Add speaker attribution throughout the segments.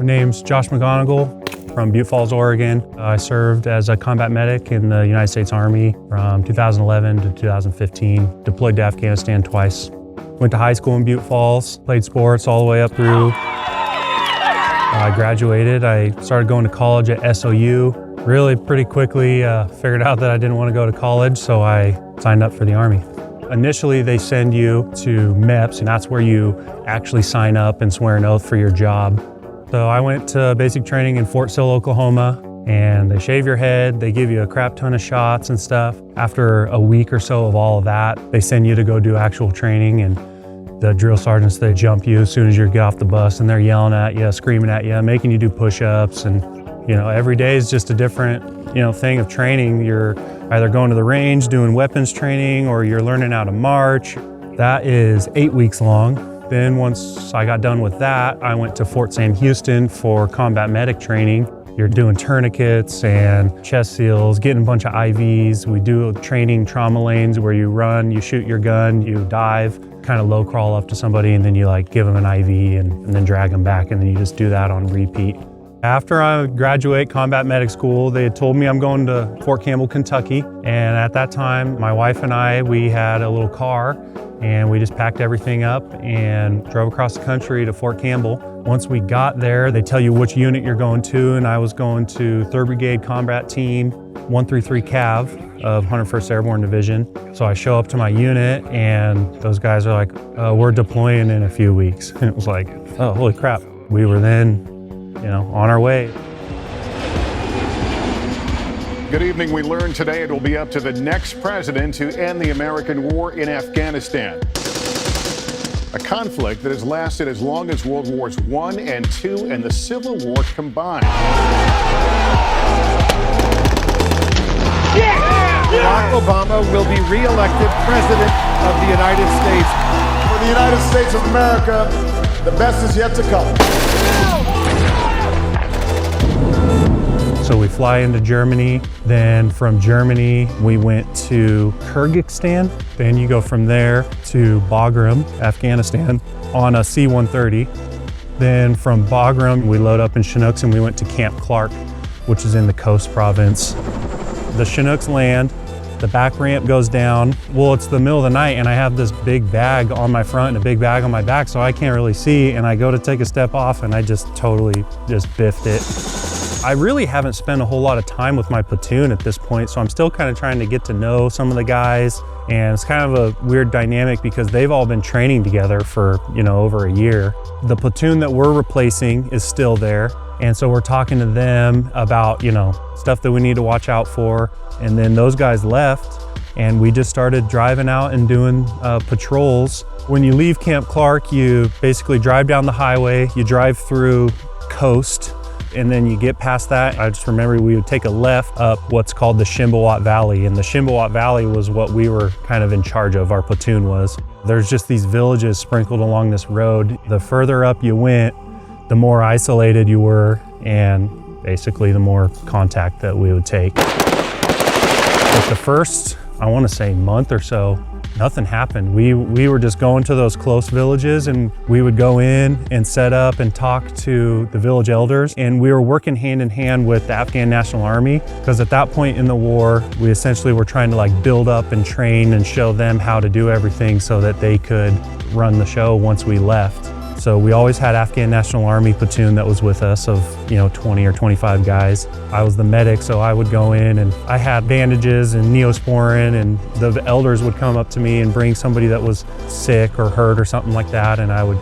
Speaker 1: name's Josh McGonagle from Butte Falls, Oregon. I served as a combat medic in the United States Army from 2011 to 2015. Deployed to Afghanistan twice. Went to high school in Butte Falls, played sports all the way up through. I graduated. I started going to college at SOU. Really pretty quickly figured out that I didn't want to go to college, so I signed up for the Army. Initially, they send you to MEPS, and that's where you actually sign up and swear an oath for your job. So I went to basic training in Fort Sill, Oklahoma, and they shave your head, they give you a crap ton of shots and stuff. After a week or so of all of that, they send you to go do actual training, and the drill sergeants, they jump you as soon as you get off the bus, and they're yelling at you, screaming at you, making you do push-ups, and every day is just a different, thing of training. You're either going to the range, doing weapons training, or you're learning how to march. That is 8 weeks long. Then once I got done with that, I went to Fort Sam Houston for combat medic training. You're doing tourniquets and chest seals, getting a bunch of IVs. We do training trauma lanes where you run, you shoot your gun, you dive, kind of low crawl up to somebody, and then you give them an IV and then drag them back, and then you just do that on repeat. After I graduate combat medic school, they had told me I'm going to Fort Campbell, Kentucky. And at that time, my wife and I, we had a little car, and we just packed everything up and drove across the country to Fort Campbell. Once we got there, they tell you which unit you're going to, and I was going to 3rd Brigade Combat Team 133 Cav of 101st Airborne Division. So I show up to my unit, and those guys are like, we're deploying in a few weeks. And it was like, oh, holy crap. We were then on our way.
Speaker 2: Good evening. We learned today it will be up to the next president to end the American war in Afghanistan. A conflict that has lasted as long as World Wars I and II and the Civil War combined.
Speaker 3: Barack Obama will be re-elected president of the United States.
Speaker 4: For the United States of America, the best is yet to come.
Speaker 1: So we fly into Germany, then from Germany we went to Kyrgyzstan, then you go from there to Bagram, Afghanistan on a C-130. Then from Bagram we load up in Chinooks and we went to Camp Clark, which is in the Coast Province. The Chinooks land, the back ramp goes down. Well, it's the middle of the night and I have this big bag on my front and a big bag on my back, so I can't really see, and I go to take a step off and I just totally biffed it. I really haven't spent a whole lot of time with my platoon at this point, so I'm still kind of trying to get to know some of the guys, and it's kind of a weird dynamic because they've all been training together for, over a year. The platoon that we're replacing is still there, and so we're talking to them about, stuff that we need to watch out for, and then those guys left, and we just started driving out and doing patrols. When you leave Camp Clark, you basically drive down the highway, you drive through Coast, and then you get past that. I just remember we would take a left up what's called the Shimbawat Valley, and the Shimbawat Valley was what we were kind of in charge of, our platoon was. There's just these villages sprinkled along this road. The further up you went, the more isolated you were, and basically the more contact that we would take. But the first, I want to say, month or so, nothing happened. We were just going to those close villages, and we would go in and set up and talk to the village elders. And we were working hand in hand with the Afghan National Army, because at that point in the war, we essentially were trying to build up and train and show them how to do everything so that they could run the show once we left. So we always had Afghan National Army platoon that was with us of 20 or 25 guys. I was the medic, so I would go in and I had bandages and Neosporin, and the elders would come up to me and bring somebody that was sick or hurt or something like that, and I would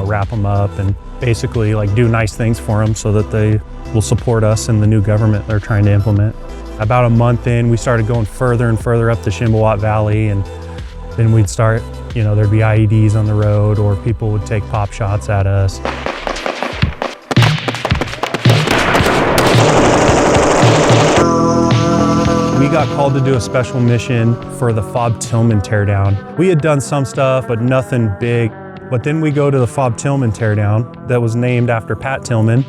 Speaker 1: wrap them up and basically do nice things for them so that they will support us in the new government they're trying to implement. About a month in, we started going further and further up the Shimbawat Valley, and then we'd start, there'd be IEDs on the road, or people would take pop shots at us. We got called to do a special mission for the Fob Tillman teardown. We had done some stuff, but nothing big. But then we go to the Fob Tillman teardown that was named after Pat Tillman.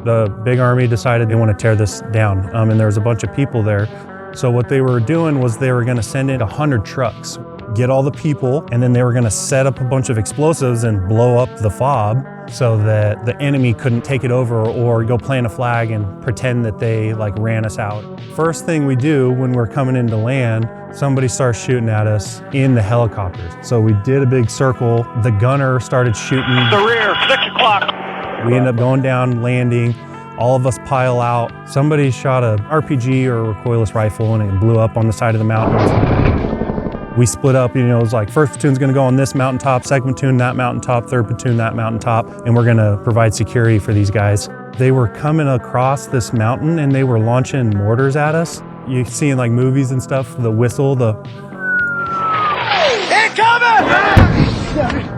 Speaker 1: The big army decided they want to tear this down, and there was a bunch of people there. So what they were doing was they were gonna send in 100 trucks, get all the people, and then they were gonna set up a bunch of explosives and blow up the fob so that the enemy couldn't take it over or go plant a flag and pretend that they like ran us out. First thing we do when we're coming into land, somebody starts shooting at us in the helicopters. So we did a big circle. The gunner started shooting.
Speaker 5: The rear, 6 o'clock.
Speaker 1: We end up going down, landing. All of us pile out. Somebody shot a RPG or a recoilless rifle and it blew up on the side of the mountains. We split up, it was like first platoon's gonna go on this mountaintop, second platoon that mountaintop, third platoon that mountaintop, and we're gonna provide security for these guys. They were coming across this mountain and they were launching mortars at us. You see in like movies and stuff, the whistle,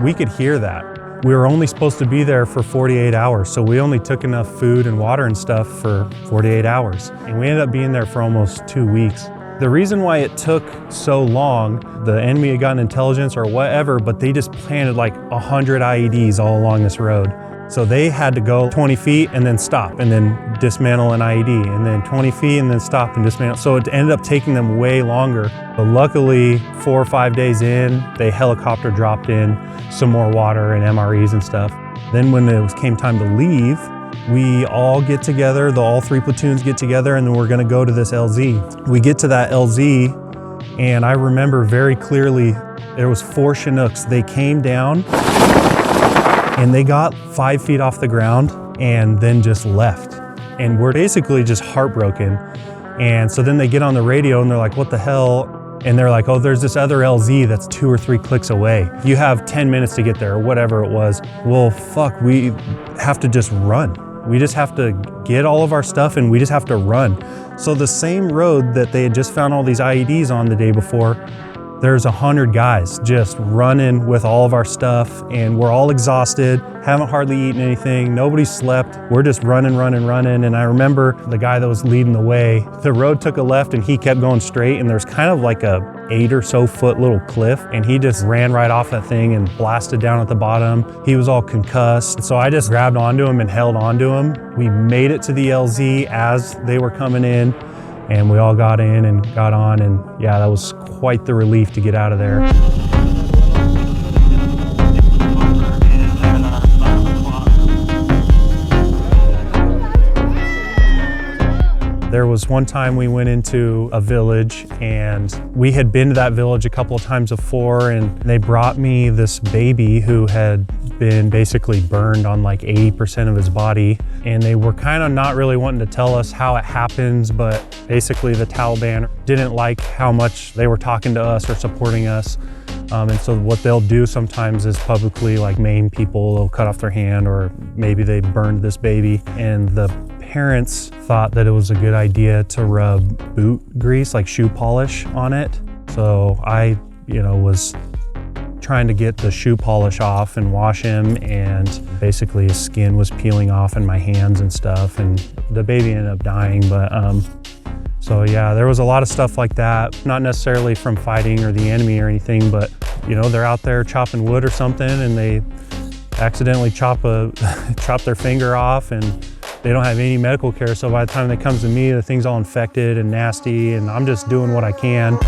Speaker 1: we could hear that. We were only supposed to be there for 48 hours, so we only took enough food and water and stuff for 48 hours. And we ended up being there for almost 2 weeks. The reason why it took so long, the enemy had gotten intelligence or whatever, but they just planted like 100 IEDs all along this road. So they had to go 20 feet and then stop and then dismantle an IED, and then 20 feet and then stop and dismantle. So it ended up taking them way longer. But luckily, 4 or 5 days in, they helicopter dropped in some more water and MREs and stuff. Then when it came time to leave, we all get together, all 3 platoons get together, and then we're gonna go to this LZ. We get to that LZ, and I remember very clearly, there was 4 Chinooks. They came down, and they got 5 feet off the ground, and then just left. And we're basically just heartbroken. And so then they get on the radio, and they're like, what the hell? And they're like, oh, there's this other LZ that's 2 or 3 clicks away. You have 10 minutes to get there, or whatever it was. Well, fuck, we have to just run. We just have to get all of our stuff and we just have to run. So the same road that they had just found all these IEDs on the day before, there's 100 guys just running with all of our stuff, and we're all exhausted, haven't hardly eaten anything, nobody slept. We're just running. And I remember the guy that was leading the way, the road took a left and he kept going straight, and there's kind of like a 8 or so foot little cliff, and he just ran right off that thing and blasted down at the bottom. He was all concussed. So I just grabbed onto him and held onto him. We made it to the LZ as they were coming in, and we all got in and got on, and yeah, that was quite the relief to get out of there. There was one time we went into a village, and we had been to that village a couple of times before, and they brought me this baby who had been basically burned on like 80% of his body. And they were kind of not really wanting to tell us how it happens, but basically the Taliban didn't like how much they were talking to us or supporting us. And so what they'll do sometimes is publicly like maim people, they'll cut off their hand, or maybe they burned this baby. And the parents thought that it was a good idea to rub boot grease, like shoe polish, on it. So I, was trying to get the shoe polish off and wash him, and basically his skin was peeling off in my hands and stuff, and the baby ended up dying. But so yeah, there was a lot of stuff like that, not necessarily from fighting or the enemy or anything, but they're out there chopping wood or something, and they accidentally chop their finger off, and they don't have any medical care. So by the time it comes to me, the thing's all infected and nasty, and I'm just doing what I can.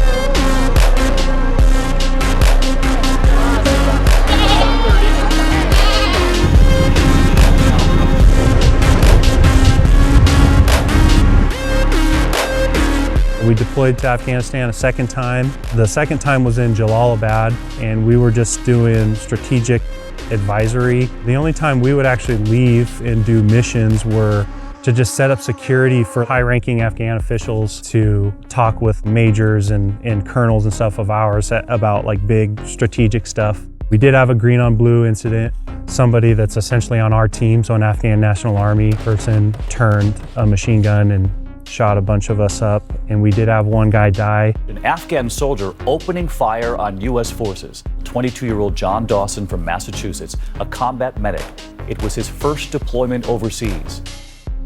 Speaker 1: We deployed to Afghanistan a second time. The second time was in Jalalabad, and we were just doing strategic advisory. The only time we would actually leave and do missions were to just set up security for high-ranking Afghan officials, to talk with majors and colonels and stuff of ours about like big strategic stuff. We did have a green on blue incident. Somebody that's essentially on our team, so an Afghan National Army person, turned a machine gun and shot a bunch of us up, and we did have one guy die.
Speaker 6: An Afghan soldier opening fire on U.S. forces. 22-year-old John Dawson from Massachusetts, a combat medic. It was his first deployment overseas.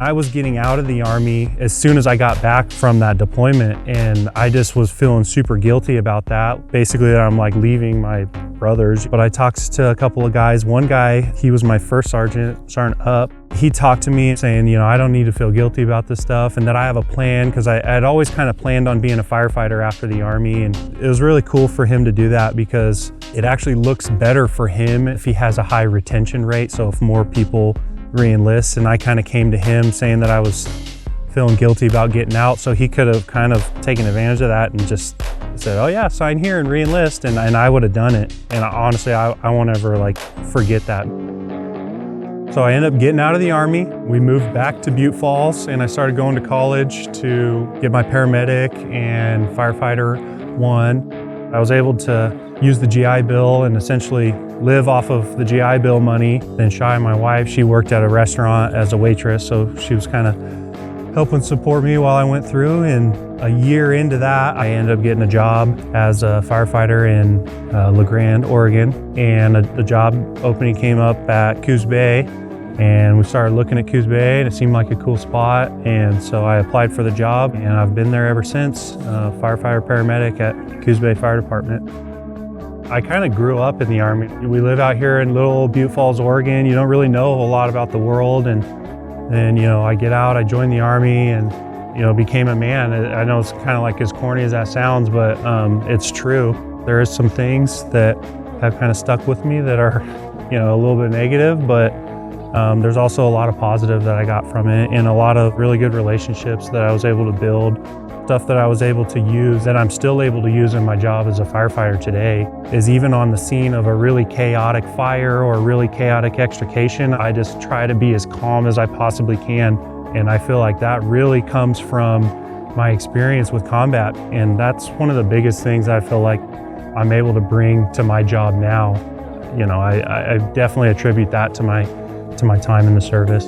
Speaker 1: I was getting out of the Army as soon as I got back from that deployment, and I just was feeling super guilty about that. Basically, that I'm like leaving my brothers. But I talked to a couple of guys. One guy, he was my first sergeant up. He talked to me saying, I don't need to feel guilty about this stuff and that I have a plan, because I'd always kind of planned on being a firefighter after the Army. And it was really cool for him to do that, because it actually looks better for him if he has a high retention rate. So if more people re-enlist, and I kind of came to him saying that I was feeling guilty about getting out, so he could have kind of taken advantage of that and just said, oh yeah, sign here and re-enlist, and I would have done it. And honestly, I won't ever forget that. So I ended up getting out of the Army. We moved back to Butte Falls, and I started going to college to get my paramedic and firefighter 1. I was able to use the GI Bill and essentially live off of the GI Bill money. Then Shai, my wife, she worked at a restaurant as a waitress, so she was kind of helping support me while I went through. And a year into that, I ended up getting a job as a firefighter in LeGrand, Oregon. And a job opening came up at Coos Bay, and we started looking at Coos Bay, and it seemed like a cool spot. And so I applied for the job, and I've been there ever since, firefighter paramedic at Coos Bay Fire Department. I kind of grew up in the Army. We live out here in little Butte Falls, Oregon. You don't really know a lot about the world. And then, I get out, I joined the Army, and, became a man. I know it's kind of like as corny as that sounds, but it's true. There is some things that have kind of stuck with me that are, a little bit negative, but there's also a lot of positive that I got from it, and a lot of really good relationships that I was able to build. Stuff that I was able to use, that I'm still able to use in my job as a firefighter today, is even on the scene of a really chaotic fire or really chaotic extrication, I just try to be as calm as I possibly can. And I feel like that really comes from my experience with combat. And that's one of the biggest things I feel like I'm able to bring to my job now. I definitely attribute that to my time in the service.